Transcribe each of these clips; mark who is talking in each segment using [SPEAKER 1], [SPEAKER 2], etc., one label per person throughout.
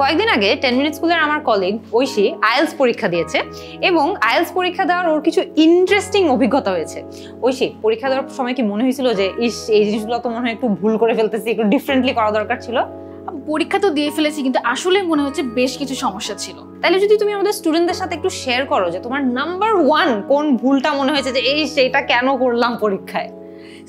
[SPEAKER 1] কয়েকদিন আগে 10 মিনিট স্কুলের আমার কলিগ ঐশী আইএলটিএস পরীক্ষা দিয়েছে এবং আইএলটিএস পরীক্ষা দেওয়ার ওর কিছু ইন্টারেস্টিং অভিজ্ঞতা হয়েছে। ঐশী, পরীক্ষা দেওয়ার সময় কি মনে হয়েছিল যে এই জিনিসগুলো তো মনে হয় একটু ভুল করে ফেলতেছি, একটু ডিফারেন্টলি করা দরকার ছিল?
[SPEAKER 2] পরীক্ষা তো দিয়ে ফেলেছি, কিন্তু আসলে মনে হচ্ছে বেশ কিছু সমস্যা ছিল।
[SPEAKER 1] তাহলে যদি তুমি আমাদের স্টুডেন্টদের সাথে একটু শেয়ার করো যে তোমার নাম্বার 1 কোন ভুলটা মনে হয়েছে যে সেটা কেন করলাম পরীক্ষায়?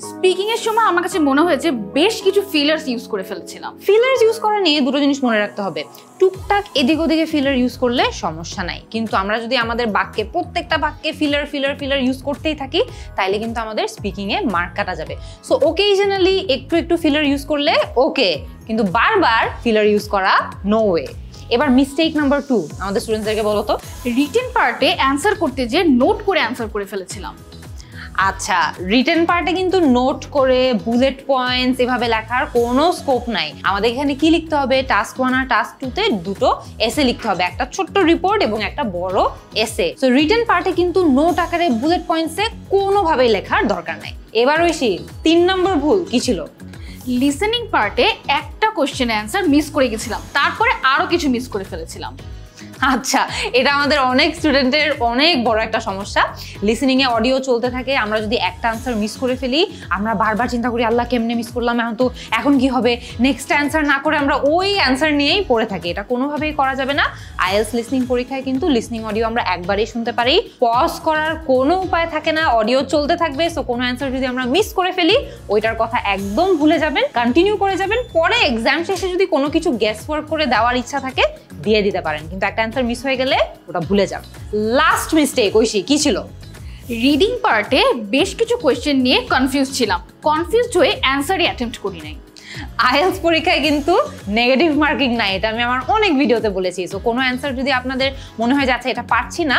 [SPEAKER 2] স্পিকিং এর সময় আমার কাছে মনে হয়েছে বেশ কিছু ফিলার্স ইউজ করে ফেলেছিলাম।
[SPEAKER 1] ফিলার্স ইউজ করা নিয়ে দুটো জিনিস মনে রাখতে হবে। টুকটাক এদিক ওদিকে ফিলার ইউজ করলে সমস্যা নাই, কিন্তু আমরা যদি আমাদের বাক্যে প্রত্যেকটা বাক্যে ফিলার ইউজ করতেই থাকি তাইলে কিন্তু আমাদের স্পিকিং এ মার্ক কাটা যাবে। সো ওকেশনালি একটু ফিলার ইউজ করলে ওকে, কিন্তু বারবার ফিলার ইউজ করা নো ওয়ে। এবার মিস্টেক নাম্বার 2 আমাদের স্টুডেন্টদেরকে বলো তো।
[SPEAKER 2] রিটেন পার্টে অ্যান্সার করতে যে নোট করে অ্যান্সার করে ফেলেছিলাম।
[SPEAKER 1] আচ্ছা, রিটেন পার্টে কিন্তু নোট করে বুলেট পয়েন্টস এভাবে লেখার কোনো স্কোপ নাই। আমাদের এখানে কি লিখতে হবে? টাস্ক 1 আর টাস্ক 2 তে দুটো এসে লিখতে হবে, একটা ছোট্ট রিপোর্ট এবং একটা বড় এসে। সো রিটেন পার্টে কিন্তু নোট আকারে বুলেট পয়েন্টসে কোনোভাবেই লেখার দরকার নাই। এবার ঐশী, 3 নম্বর ভুল কি ছিল?
[SPEAKER 2] লিসেনিং পার্টে একটা কোশ্চেনের অ্যান্সার মিস করে গেছিলাম, তারপরে আরো কিছু মিস করে ফেলেছিলাম।
[SPEAKER 1] আচ্ছা, এটা আমাদের অনেক স্টুডেন্টের অনেক বড় একটা সমস্যা। লিসেনিং এ অডিও চলতে থাকে, আমরা যদি একটা আনসার মিস করে ফেলি আমরা বারবার চিন্তা করি আল্লাহ কেমনে মিস করলাম, এখন কি হবে, নেক্সট অ্যান্সার না করে আমরা ওই অ্যান্সার নিয়েই পড়ে থাকি। এটা কোনোভাবেই করা যাবে না। আইএলটিএস লিসনিং পরীক্ষায় কিন্তু লিসনিং অডিও আমরা একবারেই শুনতে পারি, পজ করার কোনো উপায় থাকে না, অডিও চলতে থাকবে। সো কোনো অ্যান্সার যদি আমরা মিস করে ফেলি ওইটার কথা একদম ভুলে যাবেন, কন্টিনিউ করে যাবেন। পরে এক্সাম শেষে যদি কোনো কিছু গেস ওয়ার্ক করে দেওয়ার ইচ্ছা থাকে দিয়ে দিতে পারেন, কিন্তু একটা অ্যান্সার মিস হয়ে গেলে ওটা ভুলে যান। লাস্ট মিস্টেক ঐশী, কি ছিল?
[SPEAKER 2] রিডিং পার্টে বেশ কিছু কোয়েশ্চেন নিয়ে কনফিউজ ছিলাম, কনফিউজড হয়ে অ্যান্সারই অ্যাটেম্প্ট করি নাই।
[SPEAKER 1] আইএলটিএস পরীক্ষায় কিন্তু নেগেটিভ মার্কিং নাই, এটা আমি আমার অনেক ভিডিওতে বলেছি। সো কোনো অ্যান্সার যদি আপনাদের মনে হয় যাচ্ছে এটা পারছি না,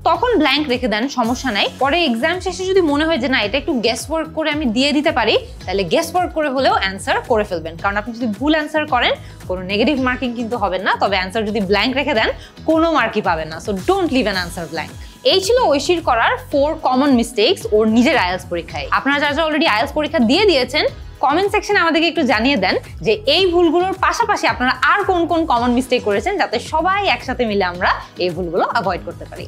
[SPEAKER 1] তখন ব্ল্যাঙ্ক রেখে দেন, সমস্যা নাই। পরে এক্সাম শেষে যদি মনে হয় যে না এটা একটু গেস ওয়ার্ক করে আমি দিয়ে দিতে পারি, তাহলে গেস ওয়ার্ক করে হলেও অ্যান্সার করে ফেলবেন। কারণ আপনি যদি ভুল অ্যান্সার করেন কোনো নেগেটিভ মার্কিং কিন্তু হবে না, তবে অ্যান্সার যদি ব্ল্যাঙ্ক রেখে দেন কোনো মার্কই পাবেন না। So don't leave an answer blank. এই ছিল ঐশীর করার 4 কমন মিস্টেকস ওর নিজের আইএলটিএস পরীক্ষায়। আপনারা যারা অলরেডি আইএলটিএস পরীক্ষা দিয়ে দিয়েছেন কমেন্ট সেকশনে আমাদেরকে একটু জানিয়ে দেন যে এই ভুলগুলোর পাশাপাশি আপনারা আর কোন কোন কমন মিস্টেক করেছেন, যাতে সবাই একসাথে মিলে আমরা এই ভুলগুলো অ্যাভয়েড করতে পারি।